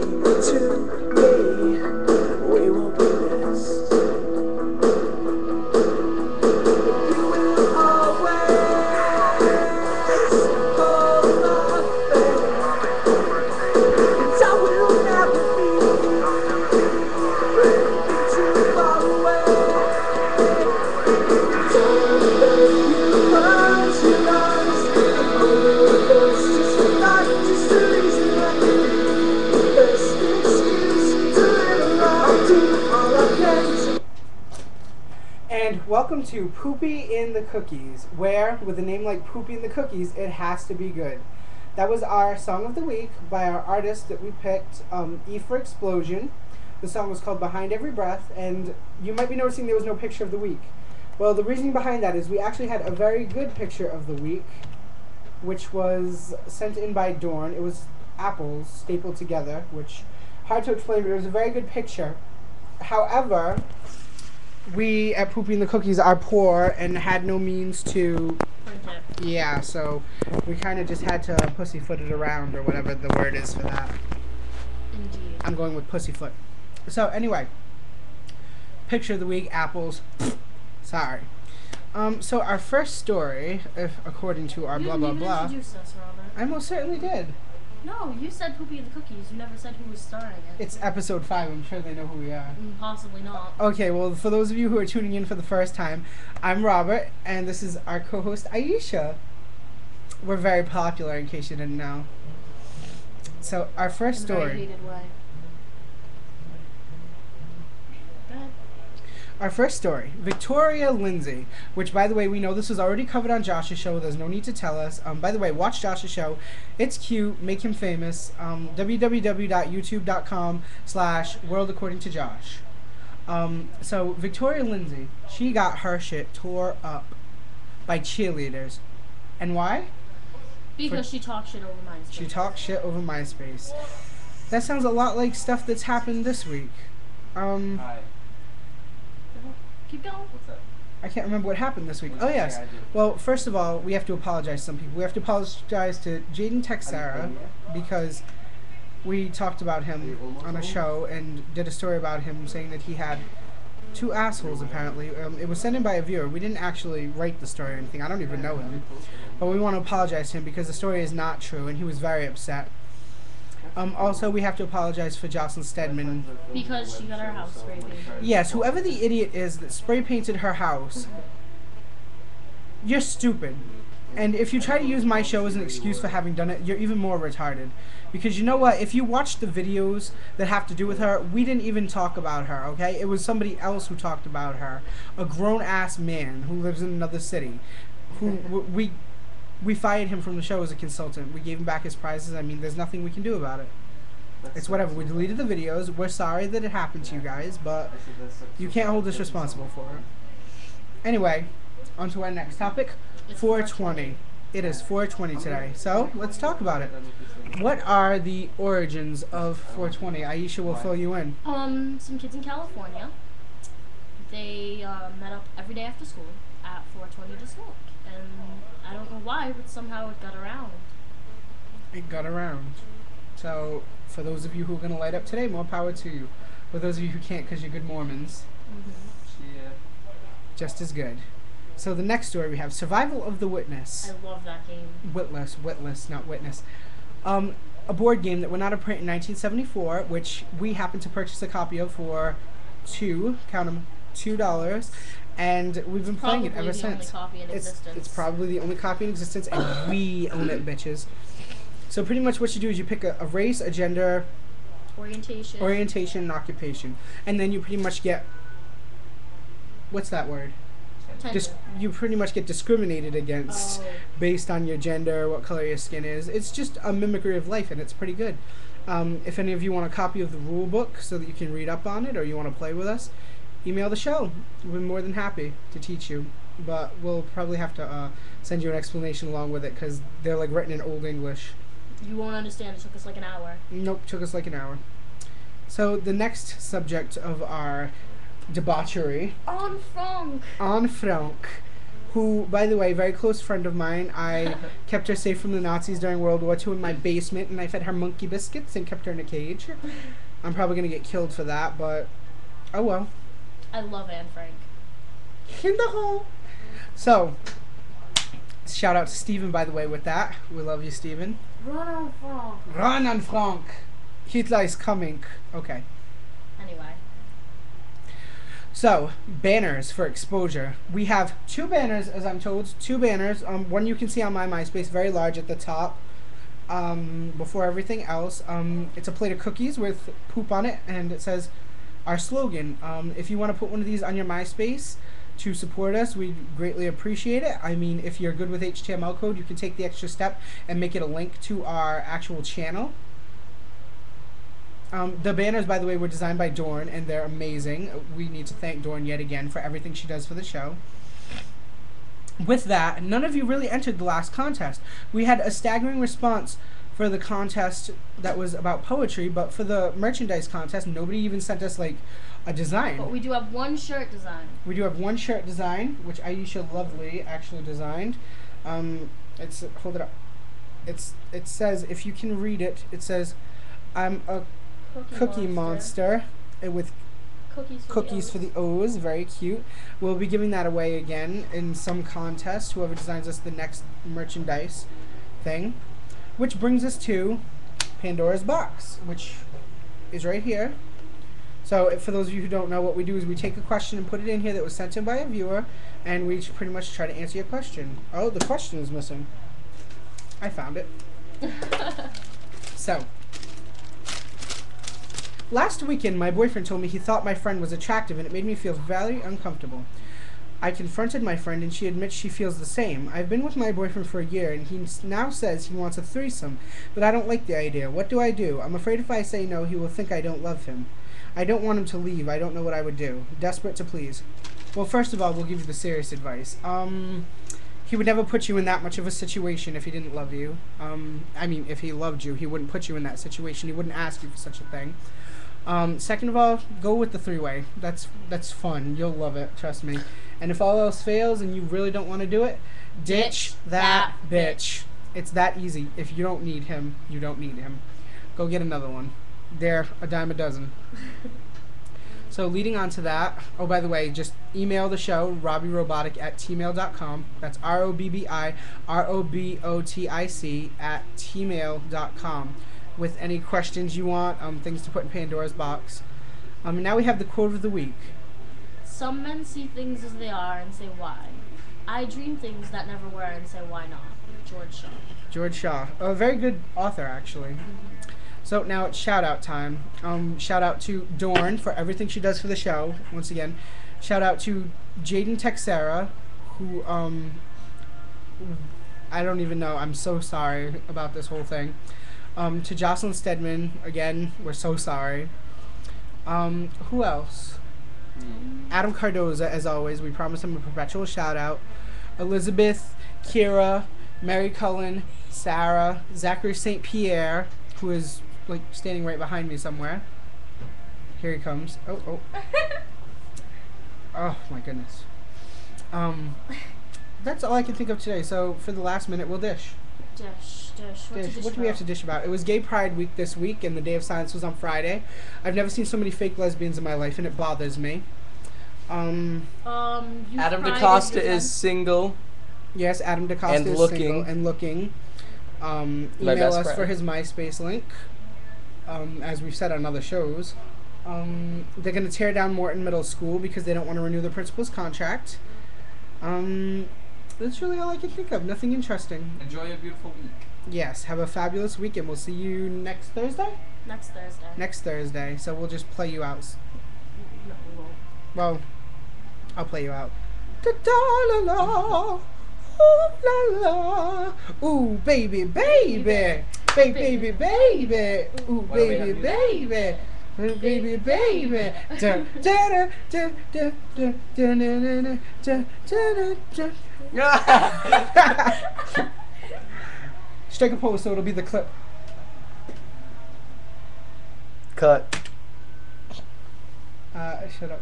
to me, we will be missed. You will always hold my faith, 'cause I will never be too far away. Time that you close your eyes, oh, there's just a thought, just a reason I need. Best excuse to live around to all I can. And welcome to Poopy in the Cookies, where, with a name like Poopy in the Cookies, it has to be good. That was our song of the week by our artist that we picked, E for Explosion. The song was called Behind Every Breath, and you might be noticing there was no picture of the week. Well, the reasoning behind that is we actually had a very good picture of the week, which was sent in by Dorn. It was apples stapled together, which, hard to explain, but it was a very good picture. However, we at Poopy in the Cookies are poor and had no means to Print it. yeah, so we kind of just had to pussyfoot it around, or whatever the word is for that. Indeed. I'm going with pussyfoot. So anyway, picture of the week, apples. Sorry. So our first story, if according to our You blah didn't blah even blah, introduce us, Robert. I most certainly did. No, you said Poopy and the Cookies. You never said who was starring it. It's episode 5. I'm sure they know who we are. Possibly not. Okay, well, for those of you who are tuning in for the first time, I'm Robert, and this is our co-host Aisha. We're very popular, in case you didn't know. So our first In a very story. hated way. Go ahead. Our first story, Victoria Lindsay, which, by the way, we know this was already covered on Josh's show. There's no need to tell us. By the way, watch Josh's show. It's cute. Make him famous. www.youtube.com/World According to Josh. So Victoria Lindsay, she got her shit tore up by cheerleaders. And why? Because she talked shit over MySpace. She talked shit over MySpace. That sounds a lot like stuff that's happened this week. Hi. Keep going. What's up? I can't remember what happened this week. What's Oh, the yes. thing I do? Well, first of all, we have to apologize to some people. We have to apologize to Jaden Texera because we talked about him on a show and did a story about him saying that he had 2 assholes, apparently. It was sent in by a viewer. We didn't actually write the story or anything. I don't even know him. But we want to apologize to him because the story is not true, and he was very upset. Also, we have to apologize for Jocelyn Stedman. Because she got her house spray painted. Yes, whoever the idiot is that spray painted her house, you're stupid. And if you try to use my show as an excuse for having done it, you're even more retarded. Because you know what? If you watch the videos that have to do with her, we didn't even talk about her, okay? It was somebody else who talked about her. A grown-ass man who lives in another city. Who we fired him from the show as a consultant. We gave him back his prizes. I mean, there's nothing we can do about it. It's whatever. We deleted the videos. We're sorry that it happened to you guys, but you can't hold us responsible for it. Anyway, on to our next topic, It's 420. It is 420 today, so let's talk about it. What are the origins of 420? Aisha will fill you in. Some kids in California, they met up every day after school at 420 to smoke. And I don't know why, but somehow it got around. It got around. So, for those of you who are going to light up today, more power to you. For those of you who can't because you're good Mormons, just as good. So the next story we have, Survival of the Witness. I love that game. Witless, not witness. A board game that went out of print in 1974, which we happened to purchase a copy of for $2, and we've been playing it ever since. It's probably the only copy in existence, and we own it, bitches. So pretty much what you do is you pick a race, a gender, orientation, and occupation, and then you pretty much get, what's that word? You pretty much get discriminated against based on your gender, what color your skin is. It's just a mimicry of life, and it's pretty good. If any of you want a copy of the rule book so that you can read up on it, or you want to play with us, email the show. We're more than happy to teach you, but we'll probably have to send you an explanation along with it because they're like written in Old English. You won't understand. It took us like an hour. Nope, took us like an hour. So the next subject of our debauchery. En Franc. En Franc. who, by the way, very close friend of mine. I kept her safe from the Nazis during World War II in my basement, and I fed her monkey biscuits and kept her in a cage. I'm probably going to get killed for that, but oh well. I love Anne Frank. In the hole. So, shout out to Steven, by the way, with that. We love you, Steven. Run on Frank. Run on Frank. Hitler is coming. Okay. Anyway. So, banners for exposure. We have 2 banners, as I'm told. 2 banners. One you can see on my MySpace, very large at the top. Before everything else. It's a plate of cookies with poop on it, and it says our slogan. If you want to put one of these on your MySpace to support us, we greatly appreciate it. I mean, if you're good with HTML code, you can take the extra step and make it a link to our actual channel. The banners, by the way, were designed by Dorn, and they're amazing. We need to thank Dorn yet again for everything she does for the show. With that, none of you really entered the last contest. We had a staggering response for the contest that was about poetry, but for the merchandise contest, nobody even sent us, like, a design. But we do have one shirt design. We do have one shirt design, which Aisha Lovely actually designed. It's, hold it up. It says, if you can read it, it says, I'm a cookie monster with cookies for the O's. Very cute. We'll be giving that away again in some contest, whoever designs us the next merchandise thing. Which brings us to Pandora's box, which is right here. So for those of you who don't know, what we do is we take a question and put it in here that was sent in by a viewer, and we pretty much try to answer your question. Oh, the question is missing. I found it. So, last weekend, my boyfriend told me he thought my friend was attractive, and it made me feel very uncomfortable. I confronted my friend, and she admits she feels the same. I've been with my boyfriend for a year, and he now says he wants a threesome, but I don't like the idea. What do I do? I'm afraid if I say no, he will think I don't love him. I don't want him to leave. I don't know what I would do. Desperate to please. Well, first of all, we'll give you the serious advice. He would never put you in that much of a situation if he didn't love you. I mean, if he loved you, he wouldn't put you in that situation. He wouldn't ask you for such a thing. Second of all, go with the 3-way. That's fun. You'll love it, trust me. And if all else fails and you really don't want to do it, ditch that bitch. It's that easy. If you don't need him, you don't need him. Go get another one. They're a dime a dozen. So leading on to that, oh, by the way, just email the show, robbierobotic@tmail.com. That's ROBBIROBOTIC@tmail.com with any questions you want, things to put in Pandora's box. And now we have the quote of the week. Some men see things as they are and say why. I dream things that never were and say why not. George Shaw. George Shaw. A very good author, actually. Mm-hmm. So now it's shout-out time. Shout out to Dorn for everything she does for the show, once again. Shout out to Jaden Texera, who, I don't even know. I'm so sorry about this whole thing. To Jocelyn Stedman, again, we're so sorry. Who else? Adam Cardoza, as always. We promise him a perpetual shout-out. Elizabeth, Kira, Mary Cullen, Sarah, Zachary St. Pierre, who is like standing right behind me somewhere. Here he comes. Oh. Oh my goodness. That's all I can think of today. So for the last minute, we'll dish. Dish. What do we have to dish about? It was Gay Pride Week this week, and the Day of Silence was on Friday. I've never seen so many fake lesbians in my life, and it bothers me. Adam DaCosta is single. Yes, Adam DaCosta and is single and looking. Email us for his MySpace link. As we've said on other shows. They're going to tear down Morton Middle School because they don't want to renew the principal's contract. That's really all I can think of. Nothing interesting. Enjoy a beautiful week. Yes, have a fabulous weekend. We'll see you next Thursday? Next Thursday. So we'll just play you out. No, we won't. Well, I'll play you out. Da-da-la-la. Ooh la la, ooh baby, baby, baby, baby, ooh baby, baby, baby, baby, da da da da da da da da da da. Strike a pose so it'll be the clip. Cut. Shut up.